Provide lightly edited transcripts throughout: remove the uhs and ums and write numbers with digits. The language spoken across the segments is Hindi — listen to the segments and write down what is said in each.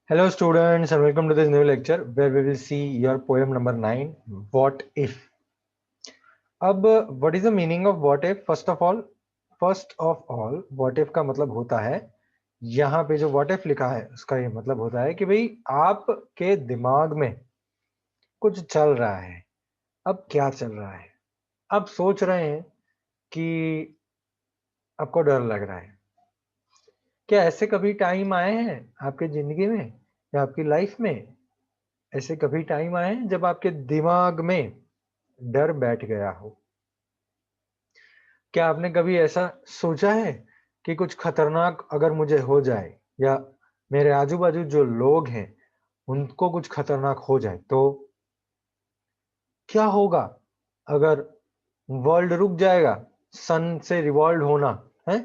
Hello, students, and welcome to this new lecture where we will see your poem number 9, What If. अब what is the meaning of what if? First of all, what if का मतलब होता है, यहाँ पे जो what if लिखा है उसका ये मतलब होता है कि भाई आपके दिमाग में कुछ चल रहा है। अब क्या चल रहा है? आप सोच रहे हैं कि आपको डर लग रहा है। क्या ऐसे कभी टाइम आए हैं आपके जिंदगी में या आपकी लाइफ में? ऐसे कभी टाइम आए हैं जब आपके दिमाग में डर बैठ गया हो? क्या आपने कभी ऐसा सोचा है कि कुछ खतरनाक अगर मुझे हो जाए या मेरे आजू-बाजू जो लोग हैं उनको कुछ खतरनाक हो जाए तो क्या होगा? अगर वर्ल्ड रुक जाएगा, सन से रिवॉल्व होना है,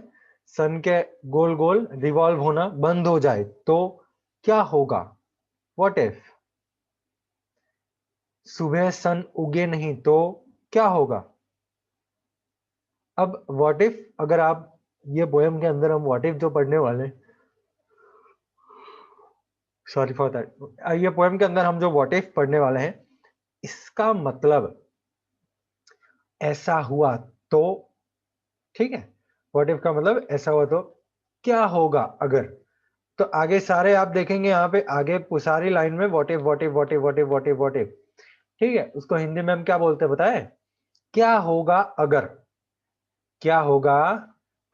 सन के गोल-गोल रिवॉल्व होना बंद हो जाए तो क्या होगा? What if? सुबह सन उगे नहीं तो क्या होगा? अब व्हाट इफ अगर आप ये पोएम के अंदर हम व्हाट इफ जो पढ़ने वाले हैं, सॉरी फॉर दैट, ये पोएम के अंदर हम जो व्हाट इफ पढ़ने वाले हैं इसका मतलब ऐसा हुआ तो, ठीक है, व्हाट इफ का मतलब ऐसा हुआ तो क्या होगा अगर। तो आगे सारे आप देखेंगे यहाँ पे आगे सारी लाइन में what if what if what if what if what if what if, ठीक है, उसको हिंदी में हम क्या बोलते हैं बताए? क्या होगा अगर, क्या होगा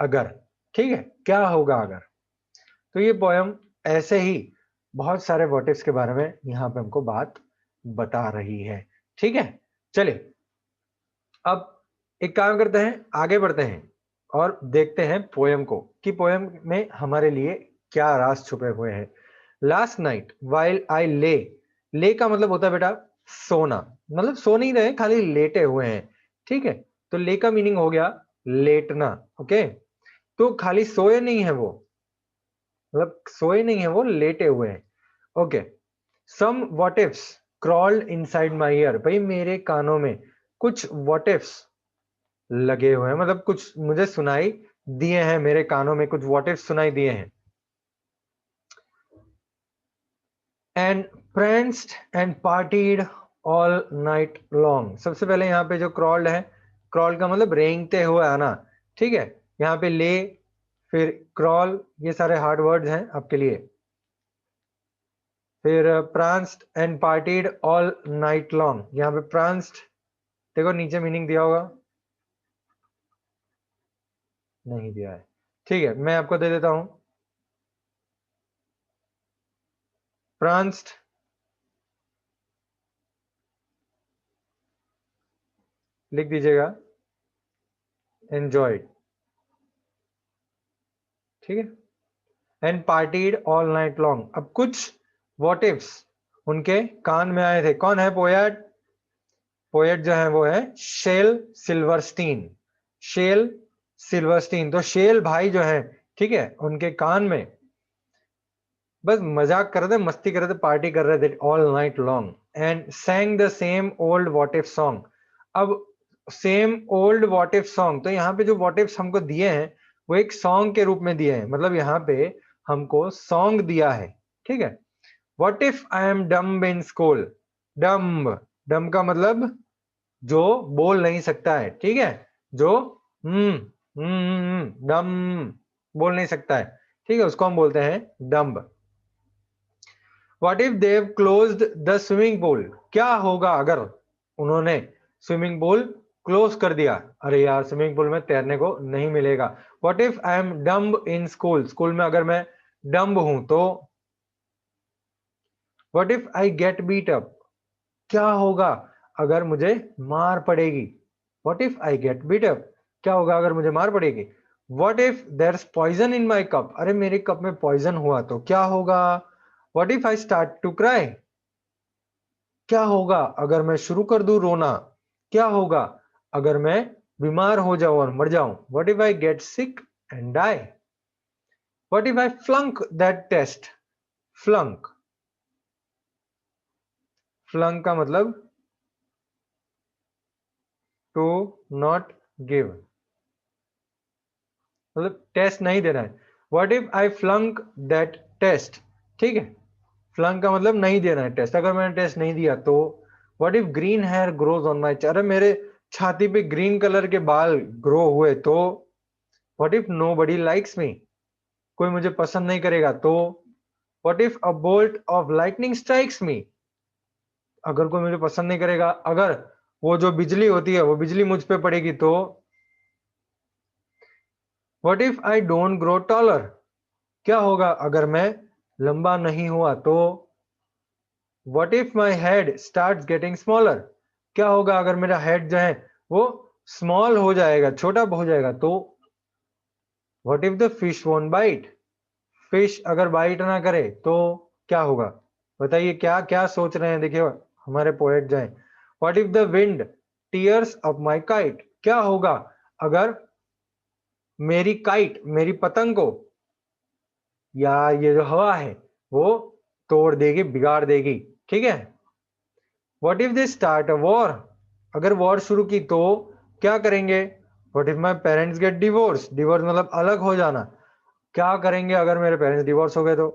अगर, ठीक है, क्या होगा अगर। तो ये पोएम ऐसे ही बहुत सारे व्हाट इफ्स के बारे में यहाँ पे हमको बात बता रही है, ठीक है। चलिए अब एक काम करते हैं, आगे बढ़ते हैं और देखते हैं पोएम को कि पोएम में हमारे लिए क्या राज छुपे हुए हैं। लास्ट नाइट वाइल आई ले, ले का मतलब होता है बेटा सोना, मतलब सो नहीं रहे, खाली लेटे हुए हैं, ठीक है। तो ले का मीनिंग हो गया लेटना, ओके। तो खाली सोए नहीं है वो, मतलब सोए नहीं है वो, लेटे हुए हैं, okay. Some what ifs crawled inside my ear, भाई मेरे कानों में कुछ व्हाट इफ्स लगे हुए हैं, मतलब कुछ मुझे सुनाई दिए हैं, मेरे कानों में कुछ व्हाट इफ्स सुनाई दिए हैं। And pranced and partied all night long, सबसे पहले यहाँ पे जो क्रॉल्ड है, क्रॉल का मतलब रेंगते हुए आना, ठीक है। यहाँ पे ले फिर क्रॉल, ये सारे हार्ड वर्ड्स हैं आपके लिए। फिर pranced and partied all night long, यहाँ पे pranced देखो नीचे मीनिंग दिया होगा, नहीं दिया है, ठीक है, मैं आपको दे देता हूं। pranced लिख दीजिएगा, enjoyed, ठीक है। And partied all night long, अब कुछ व्हाट इफ्स उनके कान में आए थे। कौन है पोएट? पोएट जो है वो है शेल सिल्वरस्टीन, शेल सिल्वरस्टीन। तो शेल भाई जो है, ठीक है, उनके कान में बस मजाक कर रहे थे, मस्ती कर रहे थे, पार्टी कर रहे थे all night long, and sang the same old what if song. अब same old what if song, तो यहाँ पे जो व्हाट इफ्स हमको दिए हैं वो एक सॉन्ग के रूप में दिए हैं, मतलब यहाँ पे हमको सॉन्ग दिया है, ठीक है। What if I am dumb in school, dumb, dumb का मतलब जो बोल नहीं सकता है, ठीक है, जो डम्ब बोल नहीं सकता है, ठीक है, उसको हम बोलते हैं dumb. What if they closed the swimming pool, क्या होगा अगर उन्होंने स्विमिंग पूल क्लोज कर दिया? अरे यार स्विमिंग पूल में तैरने को नहीं मिलेगा। What if I am dumb in school, school में अगर मैं डम्ब हूं तो। What if I get beat up, क्या होगा अगर मुझे मार पड़ेगी? What if I get beat up, क्या होगा अगर मुझे मार पड़ेगी? What if there is poison in my cup, अरे मेरे कप में पॉइजन हुआ तो क्या होगा? What if I start to cry, क्या होगा अगर मैं शुरू कर दूं रोना? क्या होगा अगर मैं बीमार हो जाऊं और मर जाऊं? What if I get sick and die? What if I flunk that test, flunk, flunk का मतलब टू नॉट गिव, मतलब टेस्ट नहीं देना है। What if I flunk that test, ठीक है। फ्लंक का मतलब नहीं देना है टेस्ट, अगर मैंने टेस्ट नहीं दिया तो। What if green hair grows on my, अरे मेरे छाती पे ग्रीन कलर के बाल ग्रो हुए तो। What if nobody likes me, कोई मुझे पसंद नहीं करेगा तो। What if a bolt of lightning strikes me, अगर कोई मुझे पसंद नहीं करेगा, अगर वो जो बिजली होती है वो बिजली मुझ पे पड़ेगी तो। What if I don't grow taller, क्या होगा अगर मैं लंबा नहीं हुआ तो। What if my head start getting smaller, क्या होगा अगर मेरा हेड जो है वो स्मॉल हो जाएगा, छोटा हो जाएगा तो। What if the fish won't bite, fish अगर बाइट ना करे तो क्या होगा। बताइए क्या क्या सोच रहे हैं, देखिए हमारे पोएट जो है। What if the wind tears up my kite, क्या होगा अगर मेरी काइट, मेरी पतंग को, या ये जो हवा है वो तोड़ देगी, बिगाड़ देगी, ठीक है। What if they start a war, अगर वॉर शुरू की तो क्या करेंगे। What if my parents get divorce, divorce मतलब अलग हो जाना, क्या करेंगे अगर मेरे पेरेंट्स डिवोर्स हो गए तो।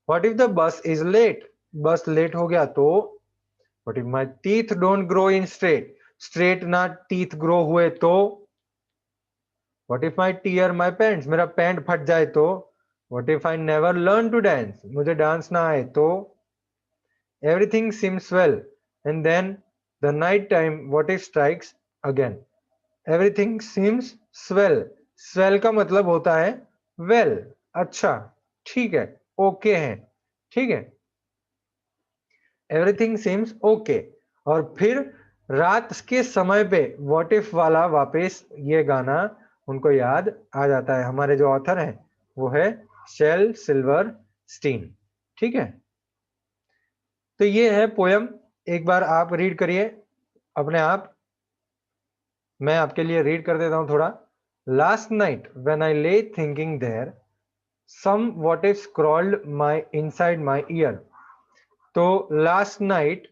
What if the bus is late, bus late हो गया तो। What if my teeth don't grow in straight, straight ना टीथ ग्रो हुए तो। What if my tear my pants, मेरा पैंट फट जाए तो। What if I never learn to dance, मुझे डांस ना आए तो। Everything seems well and then the night time what if strikes again. Everything seems swell, swell का मतलब होता है वेल, अच्छा, ठीक है, ओके है, ठीक है। एवरीथिंग सीम्स ओके, और फिर रात के समय पे व्हाट इफ वाला वापस ये गाना उनको याद आ जाता है। हमारे जो ऑथर हैं वो है शेल सिल्वर स्टीन, ठीक है। तो ये है पोयम, एक बार आप रीड करिए अपने आप, मैं आपके लिए रीड कर देता हूं थोड़ा। Last night when I lay thinking there, some what if crawled my inside my ear. तो लास्ट नाइट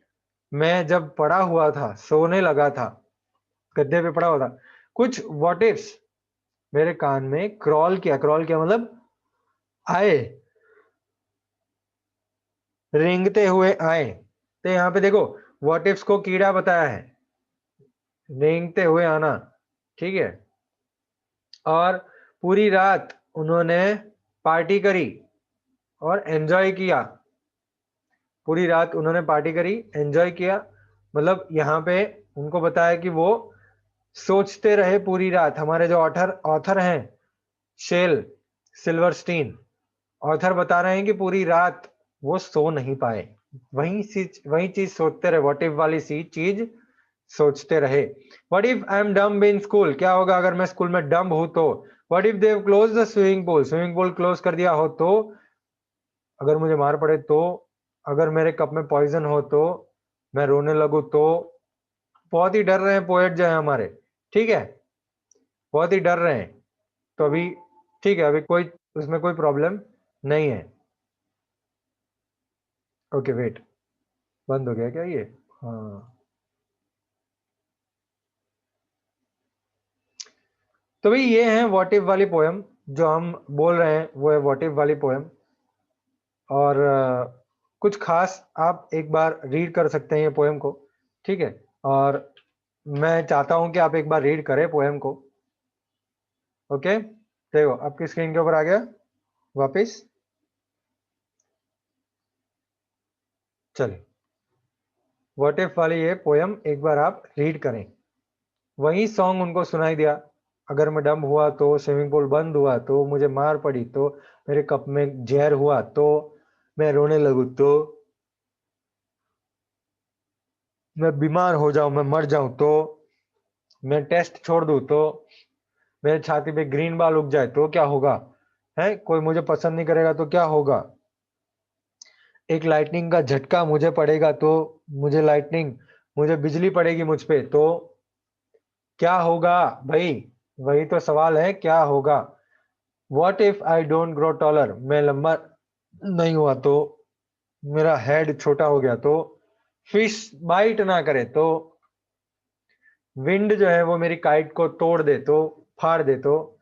मैं जब पड़ा हुआ था, सोने लगा था, गद्दे पे पड़ा हुआ था, कुछ व्हाट इफ्स मेरे कान में क्रॉल किया, क्रॉल किया मतलब आए, रेंगते हुए आए। तो यहाँ पे देखो व्हाट इफ्स को कीड़ा बताया है, रेंगते हुए आना, ठीक है। और पूरी रात उन्होंने पार्टी करी और एंजॉय किया, पूरी रात उन्होंने पार्टी करी, एंजॉय किया, मतलब यहाँ पे उनको बताया कि वो सोचते रहे पूरी रात। हमारे जो ऑथर ऑथर हैं शेल सिल्वरस्टीन, ऑथर बता रहे हैं कि पूरी रात वो सो नहीं पाए, वही चीज सोचते रहे, व्हाट इफ वाली सी चीज सोचते रहे। What if I am dumb in school, क्या होगा अगर मैं स्कूल में डम्ब हूं तो। What if they close the swimming pool, swimming pool close कर दिया हो तो, अगर मुझे मार पड़े तो। अगर मेरे कप में पॉइजन हो तो, मैं रोने लगूं तो। बहुत ही डर रहे हैं पोएट जो है हमारे, ठीक है, बहुत ही डर रहे हैं। तो अभी ठीक है, अभी कोई उसमें कोई प्रॉब्लम नहीं है। ओके वेट, बंद हो गया क्या ये। हाँ, तो भाई ये है व्हाट इफ वाली पोएम, जो हम बोल रहे हैं वो है व्हाट इफ वाली पोएम। और कुछ खास आप एक बार रीड कर सकते हैं ये पोएम को, ठीक है। और मैं चाहता हूं कि आप एक बार रीड करें पोएम को, ओके। देखो आपकी स्क्रीन के ऊपर आ गया वापिस, चलिए व्हाट इफ वाली ये पोएम एक बार आप रीड करें। वही सॉन्ग उनको सुनाई दिया, अगर मैं डम हुआ तो, स्विमिंग पूल बंद हुआ तो, मुझे मार पड़ी तो, मेरे कप में जहर हुआ तो, मैं रोने लगूं तो, मैं बीमार हो जाऊं, मैं मर जाऊं तो, मैं टेस्ट छोड़ दूं तो, मेरे छाती पे ग्रीन बाल उग जाए तो क्या होगा, है कोई मुझे पसंद नहीं करेगा तो क्या होगा, एक लाइटनिंग का झटका मुझे पड़ेगा तो, मुझे लाइटनिंग, मुझे बिजली पड़ेगी मुझ पे तो क्या होगा भाई, वही तो सवाल है, क्या होगा। What if I don't grow taller, मैं लंबा नहीं हुआ तो, मेरा हेड छोटा हो गया तो, फिश बाइट ना करे तो, विंड जो है वो मेरी काइट को तोड़ दे तो, फाड़ दे तो।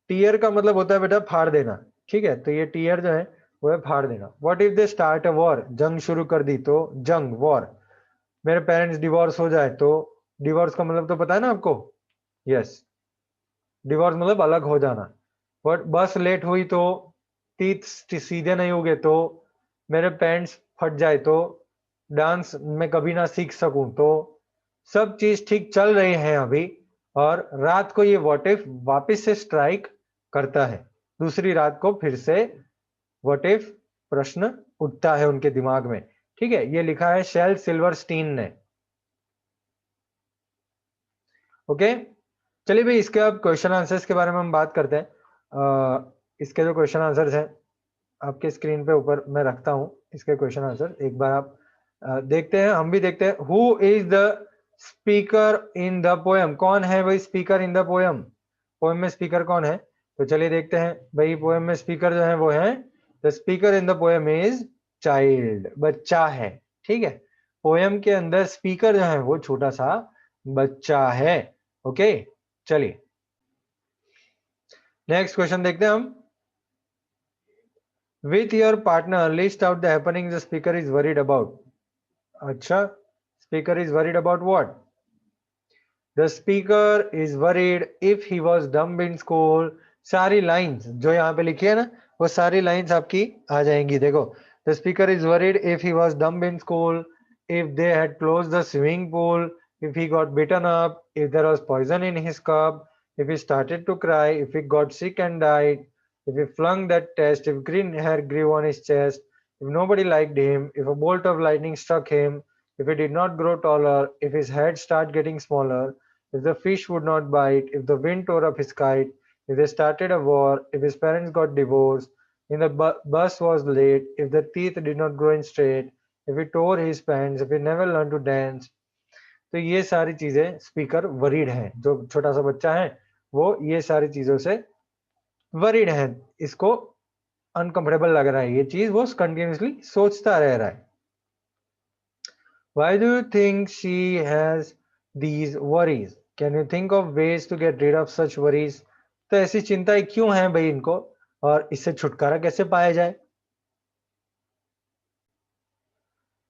टीयर का मतलब होता है बेटा फाड़ देना, ठीक है। तो ये टीयर जो है वो है फाड़ देना। What if they start a war, जंग शुरू कर दी तो, जंग वॉर। मेरे पेरेंट्स डिवोर्स हो जाए तो, डिवोर्स का मतलब तो पता है ना आपको, यस, डिवोर्स मतलब अलग हो जाना। बट बस लेट हुई तो, टीथ सीधे नहीं उगे तो, मेरे पैंट्स फट जाए तो, डांस मैं कभी ना सीख सकूं तो, सब चीज ठीक चल रही है अभी, और रात को ये व्हाट इफ वापस से स्ट्राइक करता है, दूसरी रात को फिर से व्हाट इफ प्रश्न उठता है उनके दिमाग में। ठीक है, ये लिखा है शेल सिल्वरस्टीन ने। ओके, चलिए भाई, इसके अब क्वेश्चन आंसर्स के बारे में हम बात करते हैं। इसके जो क्वेश्चन आंसर्स हैं आपके स्क्रीन पे ऊपर मैं रखता हूं, इसके क्वेश्चन आंसर एक बार आप देखते हैं, हम भी देखते हैं। Who is the speaker in the poem, कौन है भाई speaker in the poem, poem में स्पीकर कौन है? तो चलिए देखते हैं भाई, पोएम में स्पीकर जो है वो है, the speaker in the poem is child, बच्चा है। ठीक है, पोएम के अंदर स्पीकर जो है वो छोटा सा बच्चा है। ओके, चलिए नेक्स्ट क्वेश्चन देखते हैं हम। With your partner list out the happening the speaker is worried about. अच्छा, speaker is worried about what? The speaker is worried if he was dumb in school. सारी लाइंस जो यहाँ पे लिखी है ना, वो सारी लाइंस आपकी आ जाएंगी। देखो, the speaker is worried if he was dumb in school, if they had close the swimming pool, if he got beaten up, if there was poison in his cup, if he started to cry, if he got sick and died, if he flung that test, if green hair grew on his chest, if nobody liked him, if a bolt of lightning struck him, if he did not grow taller, if his head started getting smaller, if the fish would not bite, if the wind tore up his kite, if they started a war, if his parents got divorced, if the bus was late, if the teeth did not grow in straight, if he tore his pants, if he never learned to dance। तो ये सारी चीजें स्पीकर वरीड हैं, जो छोटा सा बच्चा है वो ये सारी चीजों से वरीड है, इसको अनकंफर्टेबल लग रहा है, ये चीज वो कंटिन्यूसली सोचता रह रहा है। Why do you think she has these worries? Can you think of ways to get rid of such worries? तो ऐसी चिंताएं क्यों हैं भाई इनको, और इससे छुटकारा कैसे पाया जाए?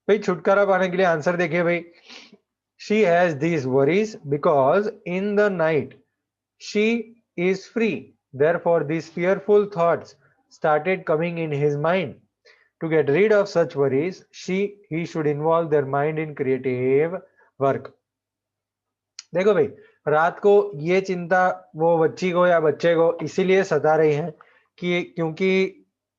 भाई छुटकारा पाने के लिए आंसर देखिए भाई, she has these worries because in the night she is free, therefore these fearful thoughts started coming in his mind. To get rid of such worries, he should involve their mind in creative work. देखो भाई, रात को ये चिंता वो बच्ची को या बच्चे को इसीलिए सता रही है कि क्योंकि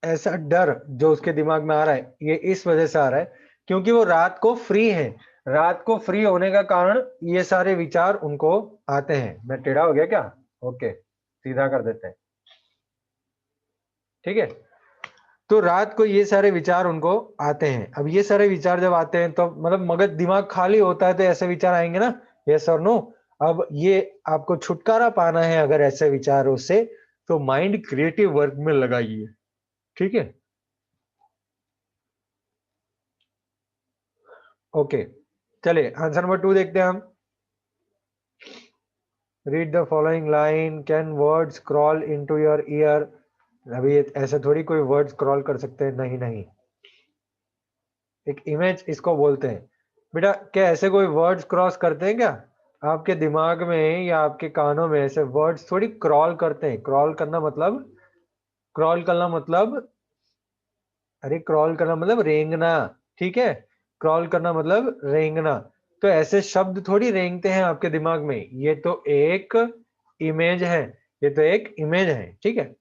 ऐसा डर जो उसके दिमाग में आ रहा है, ये इस वजह से आ रहा है क्योंकि वो रात को फ्री है। रात को फ्री होने का कारण ये सारे विचार उनको आते हैं। मैं टेढ़ा हो गया क्या? ओके, सीधा कर देते हैं। ठीक है, तो रात को ये सारे विचार उनको आते हैं। अब ये सारे विचार जब आते हैं तो मतलब मगज दिमाग खाली होता है तो ऐसे विचार आएंगे ना, यस और नो। अब ये आपको छुटकारा पाना है अगर ऐसे विचारों से, तो माइंड क्रिएटिव वर्क में लगाइए। ठीक है, ओके, चलिए आंसर नंबर 2 देखते हैं हम। Read the following line, can words crawl into your year. अभी ऐसे थोड़ी कोई वर्ड्स क्रॉल कर सकते हैं, नहीं नहीं, एक इमेज इसको बोलते हैं। बेटा क्या ऐसे कोई वर्ड्स क्रॉस करते हैं क्या? आपके दिमाग में या आपके कानों में ऐसे वर्ड्स थोड़ी क्रॉल करते हैं। क्रॉल करना मतलब, क्रॉल करना मतलब, अरे क्रॉल करना मतलब रेंगना। ठीक है, क्रॉल करना मतलब रेंगना। तो ऐसे शब्द थोड़ी रेंगते हैं आपके दिमाग में, ये तो एक इमेज है, ये तो एक इमेज है। ठीक है,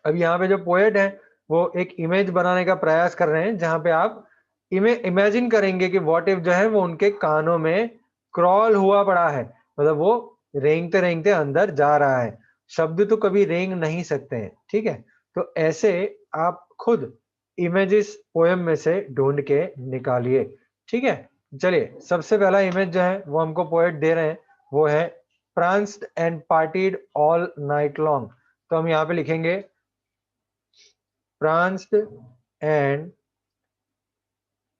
अब यहाँ पे जो पोएट है वो एक इमेज बनाने का प्रयास कर रहे हैं, जहां पे आप इमेजिन करेंगे कि व्हाट इफ जो है वो उनके कानों में क्रॉल हुआ पड़ा है, मतलब वो रेंगते रेंगते अंदर जा रहा है। शब्द तो कभी रेंग नहीं सकते हैं। ठीक है, तो ऐसे आप खुद इमेजेस पोएम में से ढूंढ के निकालिए। ठीक है, चलिए सबसे पहला इमेज जो है वो हमको पोएट दे रहे हैं, वो है pranced and partied all night long. तो हम यहाँ पे लिखेंगे pranced and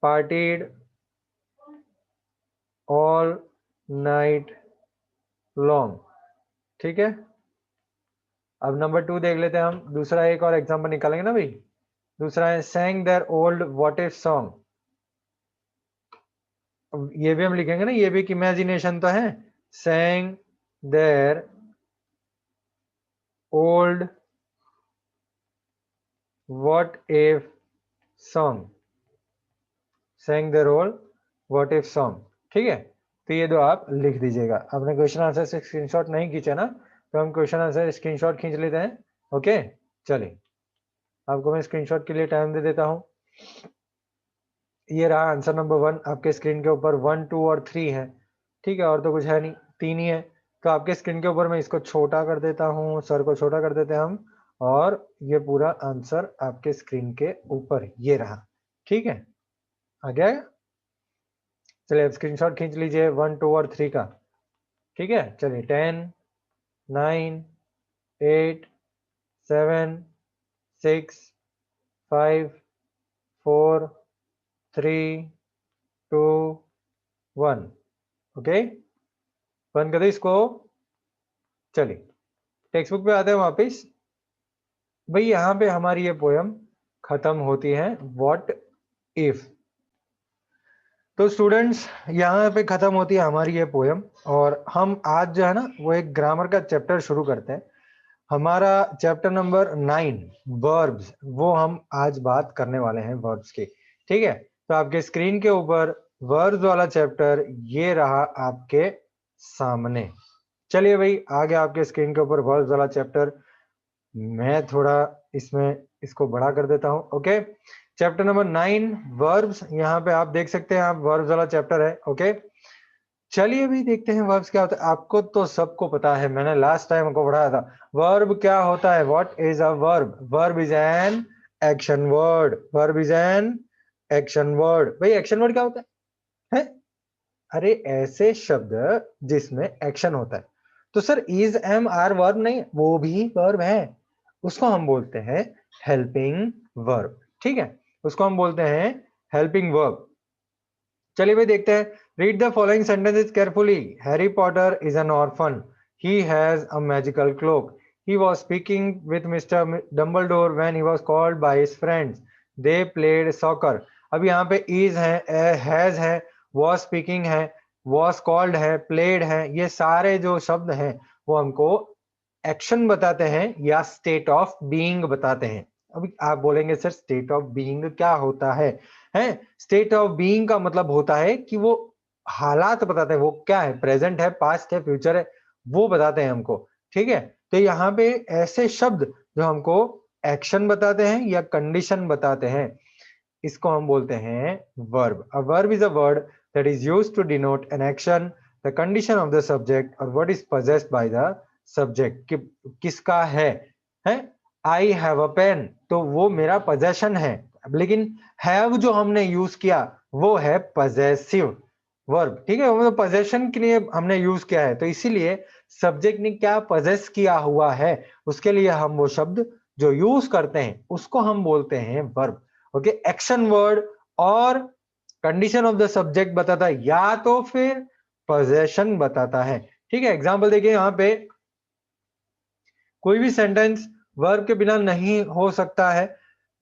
partied all night long। ठीक है, अब नंबर 2 देख लेते हैं हम। दूसरा एक और एग्जांपल निकालेंगे ना भाई। दूसरा है sang their old what if song। ये भी हम लिखेंगे ना, ये भी एक इमेजिनेशन तो है। sang their old what if song, sang their old what if song। ठीक है, तो ये दो आप लिख दीजिएगा। आपने क्वेश्चन आंसर से स्क्रीनशॉट नहीं खींचा ना, तो हम क्वेश्चन आंसर स्क्रीनशॉट खींच लेते हैं। ओके, चलिए आपको मैं स्क्रीनशॉट के लिए टाइम दे देता हूं। ये रहा आंसर नंबर 1 आपके स्क्रीन के ऊपर। 1, 2 और 3 है, ठीक है, और तो कुछ है नहीं, 3 ही है। तो आपके स्क्रीन के ऊपर मैं इसको छोटा कर देता हूँ, सर को छोटा कर देते हैं हम, और ये पूरा आंसर आपके स्क्रीन के ऊपर ये रहा। ठीक है, आ गया? चलिए स्क्रीनशॉट खींच लीजिए 1, 2 और 3 का। ठीक है, चलिए 10, 9, 8, 7, 6, 5, 4, 3, 2, 1। ओके, बंद कर दो इसको। चलिए टेक्स्ट बुक पे आते हैं वापिस। भाई यहाँ पे हमारी ये पोयम खत्म होती है व्हाट इफ। तो स्टूडेंट्स यहाँ पे खत्म होती है हमारी ये पोयम, और हम आज जो है ना वो एक ग्रामर का चैप्टर शुरू करते हैं। हमारा चैप्टर नंबर 9 वर्ब्स, वो हम आज बात करने वाले हैं वर्ब्स की। ठीक है, तो आपके स्क्रीन के ऊपर वर्ब्स वाला चैप्टर ये रहा आपके सामने। चलिए भाई, आ गया आपके स्क्रीन के ऊपर वर्ब्स वाला चैप्टर। मैं थोड़ा इसमें इसको बड़ा कर देता हूं। ओके, चैप्टर नंबर 9 वर्ब्स, यहाँ पे आप देख सकते हैं, आप वर्ब्स वाला चैप्टर है। ओके, चलिए भी देखते हैं वर्ब्स क्या होता है। आपको तो सबको पता है, मैंने लास्ट टाइम आपको पढ़ाया था वर्ब क्या होता है। What is a verb? Verb is an action word. Verb is an action word. भाई एक्शन वर्ड क्या होता है? अरे ऐसे शब्द जिसमें एक्शन होता है। तो sir is am are verb नहीं, वो भी वर्ब है, उसको हम बोलते हैं हेल्पिंग वर्ब। ठीक है, उसको हम बोलते हैं हेल्पिंग वर्ब। चलिए भाई देखते हैं। Read the following sentences carefully. Harry Potter is an orphan, he has a magical cloak, he was speaking with Mr. Dumbledore when he was called by his friends, they played soccer। अब यहाँ पे is है, has है, was speaking है, was called है, played है, ये सारे जो शब्द हैं वो हमको एक्शन बताते हैं या स्टेट ऑफ बीइंग बताते हैं। अभी आप बोलेंगे सर स्टेट ऑफ बीइंग क्या होता है? स्टेट ऑफ बीइंग का मतलब होता है कि वो हालात बताते हैं, वो क्या है, प्रेजेंट है, पास्ट है, फ्यूचर है, वो बताते हैं हमको। ठीक है, तो यहाँ पे ऐसे शब्द जो हमको एक्शन बताते हैं या कंडीशन बताते हैं, इसको हम बोलते हैं verb. A verb is a word that is used to denote an action, the condition of the subject, और what is possessed by the subject. कि किसका है आई हैव अ पेन, तो वो मेरा possession है। लेकिन हैव जो हमने यूज किया वो है possessive वर्ब। ठीक है, वो तो possession के लिए हमने यूज किया है, तो इसीलिए सब्जेक्ट ने क्या possess किया हुआ है, उसके लिए हम वो शब्द जो यूज करते हैं उसको हम बोलते हैं वर्ब। ओके, एक्शन वर्ड और कंडीशन ऑफ द सब्जेक्ट बताता है या तो फिर पोजेशन बताता है। ठीक है, एग्जांपल देखिए, यहाँ पे कोई भी सेंटेंस वर्ब के बिना नहीं हो सकता है।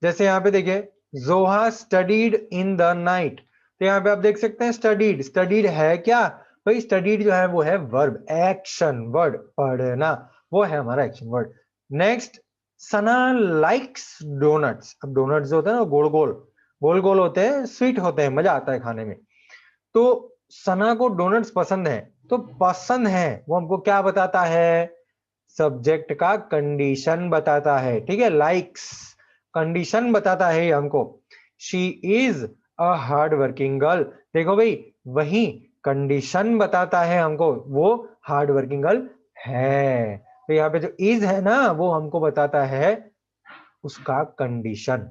जैसे यहाँ पे देखिए, जोहा स्टडीड इन द नाइट, तो यहाँ पे आप देख सकते हैं स्टडीड, स्टडीड है क्या भाई? स्टडीड जो है वो है वर्ब, एक्शन वर्ड, पढ़ना, वो है हमारा एक्शन वर्ड। नेक्स्ट, सना लाइक्स डोनट्स। अब डोनट्स जो होते हैं ना गोल गोल गोल गोल होते हैं, स्वीट होते हैं, मजा आता है खाने में। तो सना को डोनट्स पसंद है, तो पसंद है वो हमको क्या बताता है? सब्जेक्ट का कंडीशन बताता है। ठीक है, लाइक्स कंडीशन बताता है हमको। She is a hard working girl, देखो भाई वही कंडीशन बताता है हमको, वो हार्ड वर्किंग गर्ल है। तो यहाँ पे जो इज है ना वो हमको बताता है उसका कंडीशन।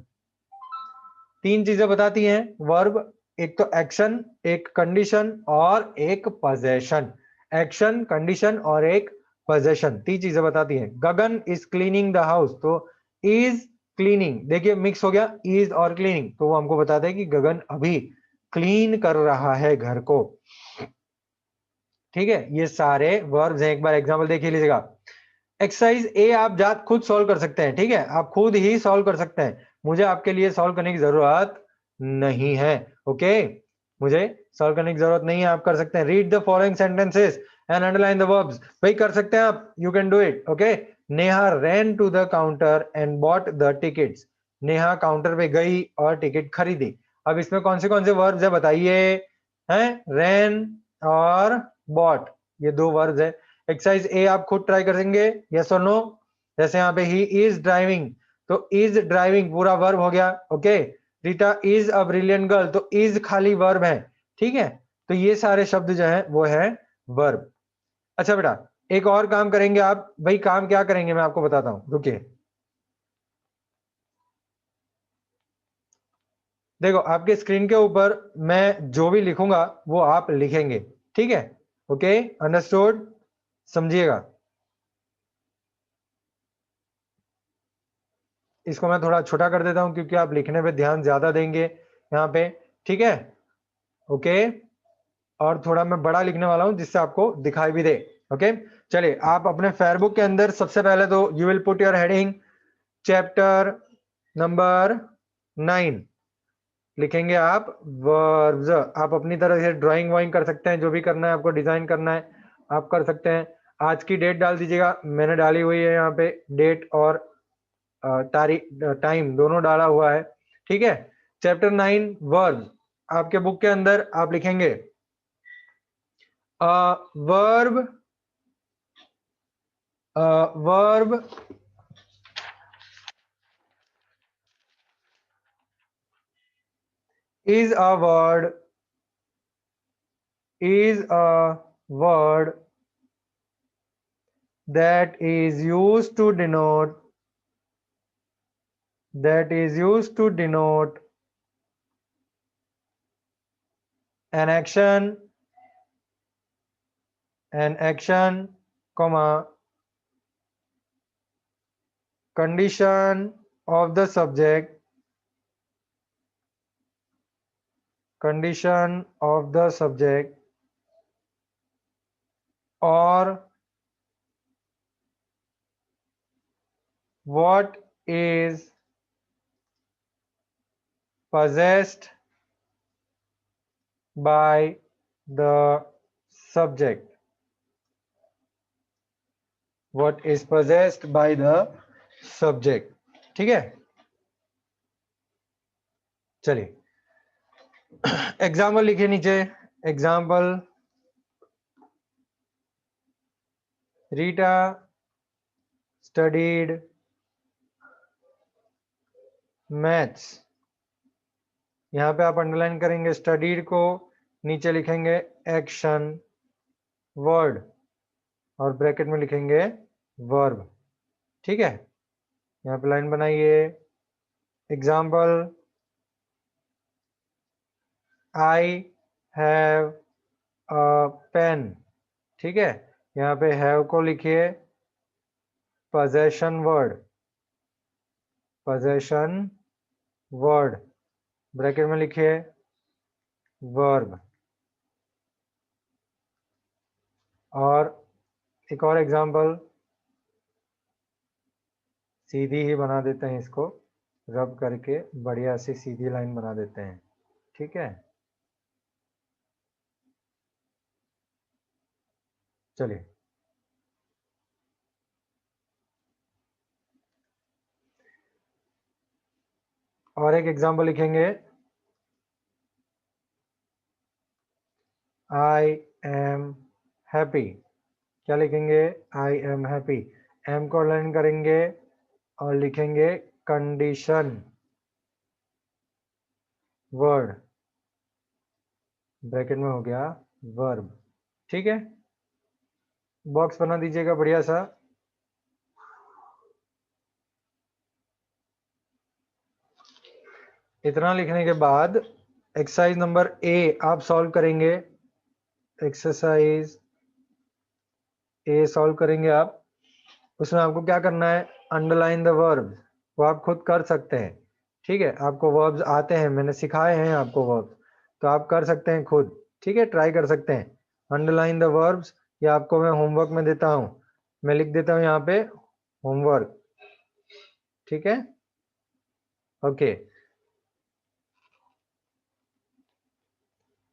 3 चीजें बताती हैं वर्ब, एक तो एक्शन, एक कंडीशन और एक पोजेशन। एक्शन, कंडीशन और एक पोजेशन, 3 चीजें बताती हैं। गगन इज क्लीनिंग द हाउस, तो इज क्लीनिंग, देखिए मिक्स हो गया इज और क्लीनिंग, तो वो हमको बताता है कि गगन अभी क्लीन कर रहा है घर को। ठीक है, ये सारे वर्ब्स हैं। एक बार एग्जांपल देखिए लीजिएगा। एक्सरसाइज ए आप जात खुद सॉल्व कर सकते हैं। ठीक है, आप खुद ही सॉल्व कर सकते हैं। मुझे आपके लिए सॉल्व करने की जरूरत नहीं है। ओके, मुझे सॉल्व करने की जरूरत नहीं है, आप कर सकते हैं। Read the following sentences and underline the verbs. भाई कर सकते हैं आप, you can do it. Okay, Neha ran to the counter and bought the tickets। Neha counter पे गई और टिकट खरीदी। अब इसमें कौन से वर्ब्स है बताइए? हैं, ran और bought, ये दो वर्ब्स है। एक्सरसाइज ए आप खुद ट्राई करेंगे, यस और नो? जैसे यहाँ पे ही इज ड्राइविंग, तो इज ड्राइविंग पूरा वर्ब हो गया। Okay, Rita is a brilliant girl, तो इज खाली वर्ब है। ठीक है, तो ये सारे शब्द जो है वो है वर्ब। अच्छा बेटा, एक और काम करेंगे आप। भाई काम क्या करेंगे मैं आपको बताता हूं, रुकिए। देखो आपके स्क्रीन के ऊपर मैं जो भी लिखूंगा वो आप लिखेंगे, ठीक है? Okay, understood? समझिएगा। इसको मैं थोड़ा छोटा कर देता हूं क्योंकि आप लिखने पे ध्यान ज्यादा देंगे यहाँ पे, ठीक है? ओके, और थोड़ा मैं बड़ा लिखने वाला हूं जिससे आपको दिखाई भी दे। ओके, चलिए आप अपने फेयरबुक के अंदर सबसे पहले तो you will put your heading chapter number 9 लिखेंगे आप वर्ब्स। आप अपनी तरह से ड्राइंग वाइंग कर सकते हैं, जो भी करना है आपको, डिजाइन करना है आप कर सकते हैं। आज की डेट डाल दीजिएगा, मैंने डाली हुई है यहाँ पे डेट और तारीख टाइम दोनों डाला हुआ है, ठीक है? चैप्टर 9 वर्ब्स, आपके बुक के अंदर आप लिखेंगे verb, verb is a word, is a word that is used to denote, that is used to denote an action, an action, comma, condition of the subject, condition of the subject, or what is possessed by the subject, what is possessed by the subject। ठीक है, चलिए एग्जाम्पल लिखिए नीचे। एग्जाम्पल, रीटा स्टडीड मैथ्स, यहाँ पे आप अंडरलाइन करेंगे स्टडीड को, नीचे लिखेंगे एक्शन वर्ड और ब्रैकेट में लिखेंगे वर्ब। ठीक है, यहाँ पे लाइन बनाइए। Example, I have a pen. ठीक है, यहाँ पे हैव को लिखिए possession word, possession word, bracket में लिखिए वर्ब। और एक और एग्जाम्पल, सीधी ही बना देते हैं इसको, रब करके बढ़िया सी सीधी लाइन बना देते हैं। ठीक है, चलिए और एक एग्जाम्पल लिखेंगे, आई एम हैप्पी। क्या लिखेंगे? I am happy. एम को लाइन करेंगे और लिखेंगे कंडीशन वर्ड, ब्रैकेट में हो गया वर्ब। ठीक है, बॉक्स बना दीजिएगा बढ़िया सा। इतना लिखने के बाद एक्सरसाइज नंबर ए आप सॉल्व करेंगे। एक्सरसाइज ए सॉल्व करेंगे आप, उसमें आपको क्या करना है? अंडरलाइन द वर्ब्स, वो आप खुद कर सकते हैं। ठीक है, आपको वर्ब्स आते हैं, मैंने सिखाए हैं आपको वर्ब्स, तो आप कर सकते हैं खुद। ठीक है, ट्राई कर सकते हैं। अंडरलाइन द वर्ब्स, ये आपको मैं होमवर्क में देता हूँ, मैं लिख देता हूँ यहाँ पे होमवर्क। ठीक है, ओके,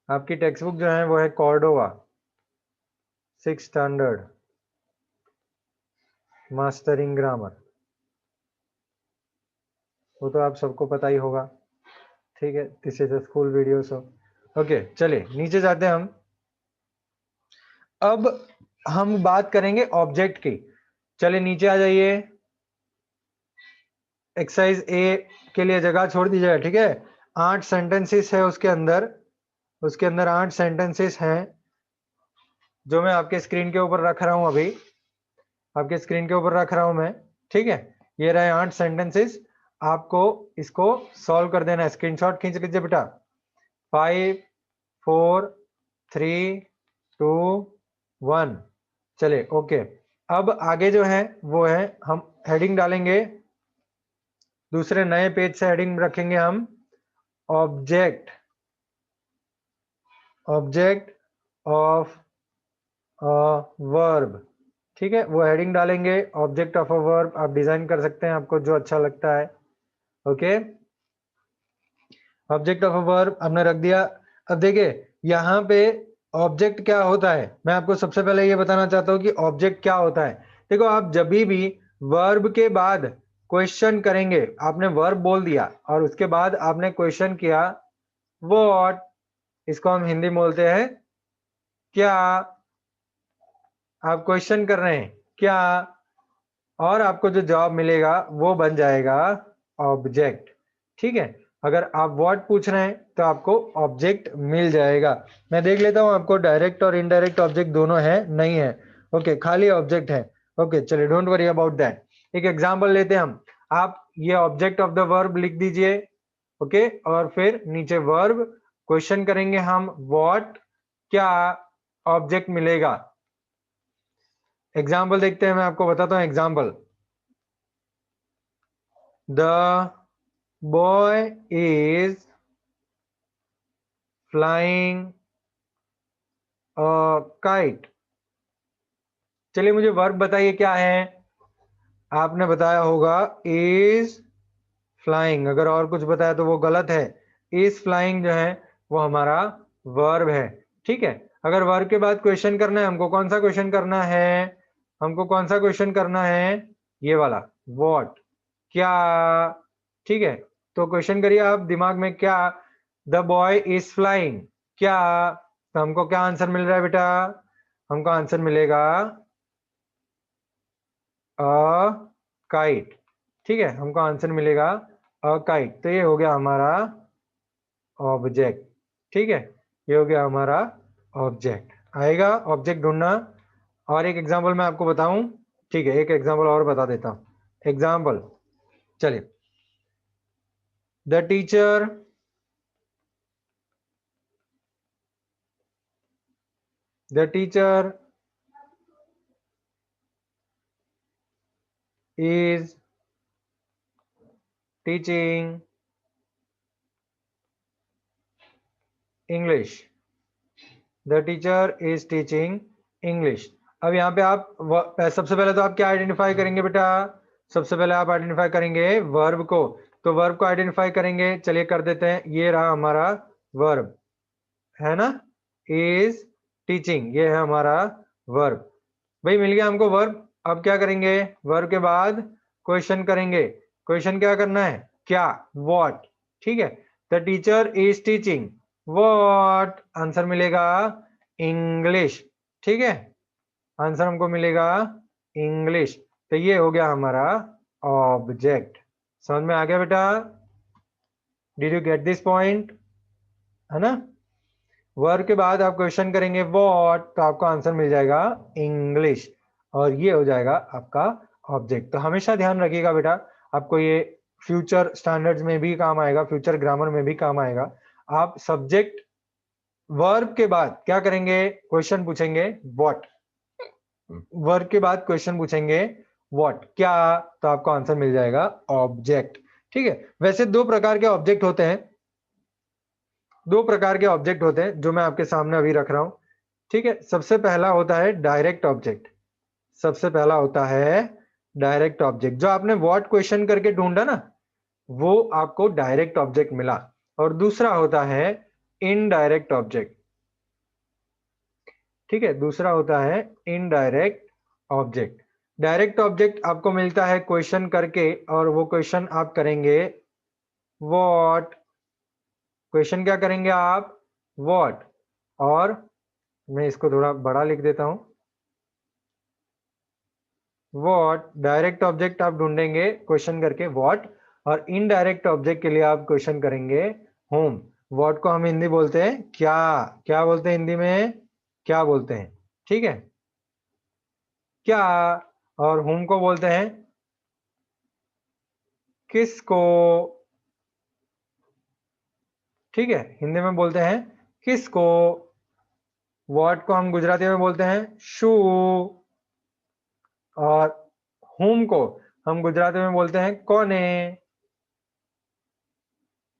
आपकी टेक्स्ट बुक जो है वो है कॉर्डोवा 6 स्टैंडर्ड मास्टरिंग ग्रामर, वो तो आप सबको पता ही होगा, ठीक है। This is a school video so okay. चलिए नीचे जाते हैं हम। अब हम बात करेंगे ऑब्जेक्ट की। चलिए नीचे आ जाइए, एक्सरसाइज ए के लिए जगह छोड़ दीजिएगा, ठीक है। 8 सेंटेंसेस है उसके अंदर 8 सेंटेंसेस हैं जो मैं आपके स्क्रीन के ऊपर रख रहा हूं, अभी आपके स्क्रीन के ऊपर रख रहा हूं मैं, ठीक है। ये रहे 8 सेंटेंसेस, आपको इसको सॉल्व कर देना है। स्क्रीनशॉट खींच लीजिए बेटा। 5 4 3 2 1। चलिए ओके। अब आगे जो है वो है, हम हेडिंग डालेंगे, दूसरे नए पेज से हेडिंग रखेंगे हम, ऑब्जेक्ट ऑफ अ वर्ब, ठीक है। वो हेडिंग डालेंगे, ऑब्जेक्ट ऑफ अ वर्ब। आप डिजाइन कर सकते हैं आपको जो अच्छा लगता है, okay. Object of a verb हमने रख दिया। अब देखिए यहाँ पे ऑब्जेक्ट क्या होता है, मैं आपको सबसे पहले ये बताना चाहता हूँ कि ऑब्जेक्ट क्या होता है। देखो, आप जब भी वर्ब के बाद क्वेश्चन करेंगे, आपने वर्ब बोल दिया और उसके बाद आपने क्वेश्चन किया व्हाट, इसको हम हिंदी में बोलते हैं क्या। आप क्वेश्चन कर रहे हैं क्या, और आपको जो जवाब मिलेगा वो बन जाएगा ऑब्जेक्ट, ठीक है। अगर आप व्हाट पूछ रहे हैं तो आपको ऑब्जेक्ट मिल जाएगा। मैं देख लेता हूं आपको डायरेक्ट और इनडायरेक्ट ऑब्जेक्ट दोनों है नहीं है। ओके, खाली ऑब्जेक्ट है। ओके चलिए, डोंट वरी अबाउट दैट। एक एग्जांपल लेते हैं हम। आप ये ऑब्जेक्ट ऑफ द वर्ब लिख दीजिए, ओके, और फिर नीचे वर्ब, क्वेश्चन करेंगे हम व्हाट, क्या ऑब्जेक्ट मिलेगा। एग्जाम्पल देखते हैं, मैं आपको बताता हूं example. The boy is flying a kite. चलिए मुझे वर्ब बताइए क्या है। आपने बताया होगा इज फ्लाइंग, अगर और कुछ बताया तो वो गलत है। इज फ्लाइंग जो है वो हमारा वर्ब है, ठीक है। अगर वर्ब के बाद क्वेश्चन करना है हमको, कौन सा क्वेश्चन करना है, हमको कौन सा क्वेश्चन करना है, ये वाला व्हाट, क्या, ठीक है। तो क्वेश्चन करिए आप दिमाग में, क्या द बॉय इज फ्लाइंग, क्या। तो हमको क्या आंसर मिल रहा है बेटा, हमको आंसर मिलेगा अ काइट, ठीक है। हमको आंसर मिलेगा अ काइट। तो ये हो गया हमारा ऑब्जेक्ट, ठीक है। ये हो गया हमारा ऑब्जेक्ट। आएगा ऑब्जेक्ट ढूंढना। और एक एग्जांपल मैं आपको बताऊं, ठीक है, एक एग्जांपल और बता देता हूं। एग्जांपल, चलिए। The teacher is teaching English. The teacher is teaching English. अब यहाँ पे आप सबसे पहले तो आप क्या आइडेंटिफाई करेंगे बेटा, सबसे पहले आप आइडेंटिफाई करेंगे वर्ब को। तो वर्ब को आइडेंटिफाई करेंगे, चलिए कर देते हैं। ये रहा हमारा वर्ब, है ना, इज टीचिंग, ये है हमारा वर्ब। भाई मिल गया हमको वर्ब। अब क्या करेंगे, वर्ब के बाद क्वेश्चन करेंगे। क्वेश्चन क्या करना है, क्या, व्हाट, ठीक है। The teacher is teaching what, answer मिलेगा इंग्लिश, ठीक है। आंसर हमको मिलेगा इंग्लिश। तो ये हो गया हमारा ऑब्जेक्ट। समझ में आ गया बेटा, did you get this point, है ना। वर्ब के बाद आप क्वेश्चन करेंगे व्हाट, तो आपको आंसर मिल जाएगा इंग्लिश, और ये हो जाएगा आपका ऑब्जेक्ट। तो हमेशा ध्यान रखिएगा बेटा, आपको ये फ्यूचर स्टैंडर्ड्स में भी काम आएगा, फ्यूचर ग्रामर में भी काम आएगा। आप सब्जेक्ट वर्ब के बाद क्या करेंगे, क्वेश्चन पूछेंगे व्हाट, वर्ब के बाद क्वेश्चन पूछेंगे व्हाट, क्या, तो आपको आंसर मिल जाएगा ऑब्जेक्ट, ठीक है। वैसे दो प्रकार के ऑब्जेक्ट होते हैं, दो प्रकार के ऑब्जेक्ट होते हैं जो मैं आपके सामने अभी रख रहा हूं, ठीक है। सबसे पहला होता है डायरेक्ट ऑब्जेक्ट, सबसे पहला होता है डायरेक्ट ऑब्जेक्ट, जो आपने व्हाट क्वेश्चन करके ढूंढा ना, वो आपको डायरेक्ट ऑब्जेक्ट मिला। और दूसरा होता है इनडायरेक्ट ऑब्जेक्ट। ठीक है, दूसरा होता है इनडायरेक्ट ऑब्जेक्ट। डायरेक्ट ऑब्जेक्ट आपको मिलता है क्वेश्चन करके, और वो क्वेश्चन आप करेंगे व्हाट। क्वेश्चन क्या करेंगे आप? व्हाट। और मैं इसको थोड़ा बड़ा लिख देता हूं। व्हाट डायरेक्ट ऑब्जेक्ट आप ढूंढेंगे क्वेश्चन करके व्हाट, और इनडायरेक्ट ऑब्जेक्ट के लिए आप क्वेश्चन करेंगे होम। व्हाट को हम हिंदी बोलते हैं क्या। क्या बोलते हैं हिंदी में? क्या बोलते हैं। ठीक है, क्या। और होम को बोलते हैं किसको। ठीक है, हिंदी में बोलते हैं किसको। व्हाट को हम गुजराती में बोलते हैं शू, और होम को हम गुजराती में बोलते हैं कोने।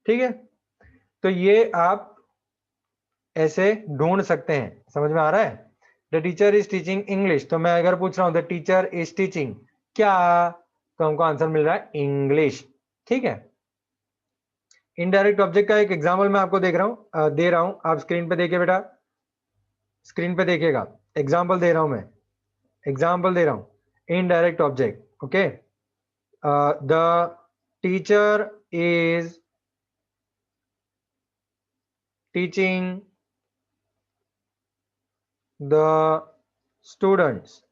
ठीक है, तो ये आप ऐसे ढूंढ सकते हैं। समझ में आ रहा है? The teacher is teaching English, तो मैं अगर पूछ रहा हूं द टीचर इज टीचिंग क्या, तो हमको आंसर मिल रहा है इंग्लिश। ठीक है, इनडायरेक्ट ऑब्जेक्ट का एक एग्जांपल मैं आपको दे रहा हूं। आप स्क्रीन पे देखिए बेटा, स्क्रीन पे देखिएगा। एग्जांपल दे रहा हूं मैं, एग्जांपल दे रहा हूं indirect object. Okay, the teacher is teaching the students.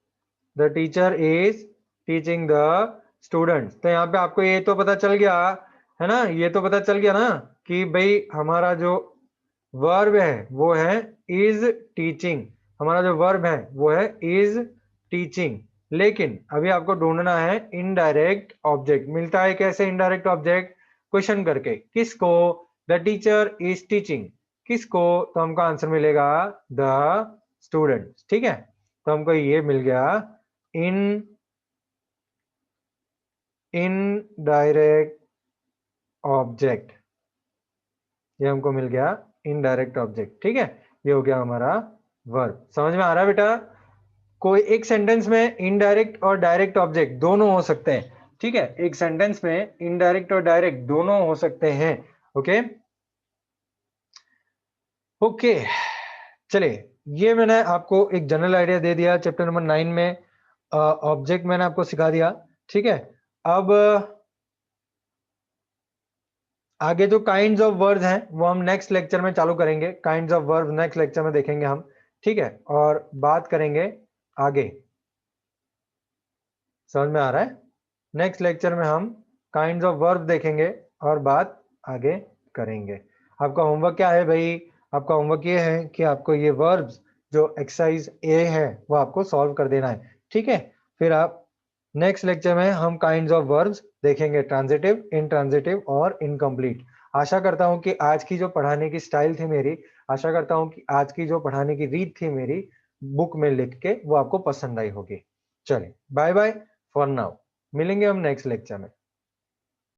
The teacher is teaching the students. तो यहाँ पे आपको ये तो पता चल गया है ना, ये तो पता चल गया ना कि भाई हमारा जो वर्ब है वो है इज टीचिंग। हमारा जो वर्ब है वो है इज टीचिंग। लेकिन अभी आपको ढूंढना है इनडायरेक्ट ऑब्जेक्ट। मिलता है कैसे इनडायरेक्ट ऑब्जेक्ट? क्वेश्चन करके किसको। द टीचर इज टीचिंग किसको, तो हमको आंसर मिलेगा द स्टूडेंट्स। ठीक है, तो हमको ये मिल गया इनडायरेक्ट ऑब्जेक्ट। ये हमको मिल गया इनडायरेक्ट ऑब्जेक्ट। ठीक है, ये हो गया हमारा वर्ब। समझ में आ रहा है बेटा? कोई एक सेंटेंस में इनडायरेक्ट और डायरेक्ट ऑब्जेक्ट दोनों हो सकते हैं। ठीक है, एक सेंटेंस में इनडायरेक्ट और डायरेक्ट दोनों हो सकते हैं। ओके ओके, चलिए, ये मैंने आपको एक जनरल आइडिया दे दिया। चैप्टर नंबर 9 में ऑब्जेक्ट मैंने आपको सिखा दिया। ठीक है, अब आगे जो काइंड्स ऑफ वर्ड्स हैं वो हम नेक्स्ट लेक्चर में चालू करेंगे। Kinds of words next lecture में देखेंगे हम। ठीक है, और बात करेंगे आगे। समझ में आ रहा है? नेक्स्ट लेक्चर में हम काइंड्स ऑफ वर्ब देखेंगे और बात आगे करेंगे। आपका होमवर्क क्या है भाई? आपका होमवर्क ये है कि आपको ये वर्ब्स जो एक्सरसाइज ए है वो आपको सॉल्व कर देना है। ठीक है, फिर आप नेक्स्ट लेक्चर में हम काइंड्स ऑफ वर्ब्स देखेंगे, ट्रांजिटिव, इनट्रांजिटिव और इनकम्प्लीट। आशा करता हूं कि आज की जो पढ़ाने की स्टाइल थी मेरी, आशा करता हूं कि आज की जो पढ़ाने की रीत थी मेरी बुक में लिख के, वो आपको पसंद आई होगी। चलिए, बाय बाय फॉर नाउ। मिलेंगे हम नेक्स्ट लेक्चर में।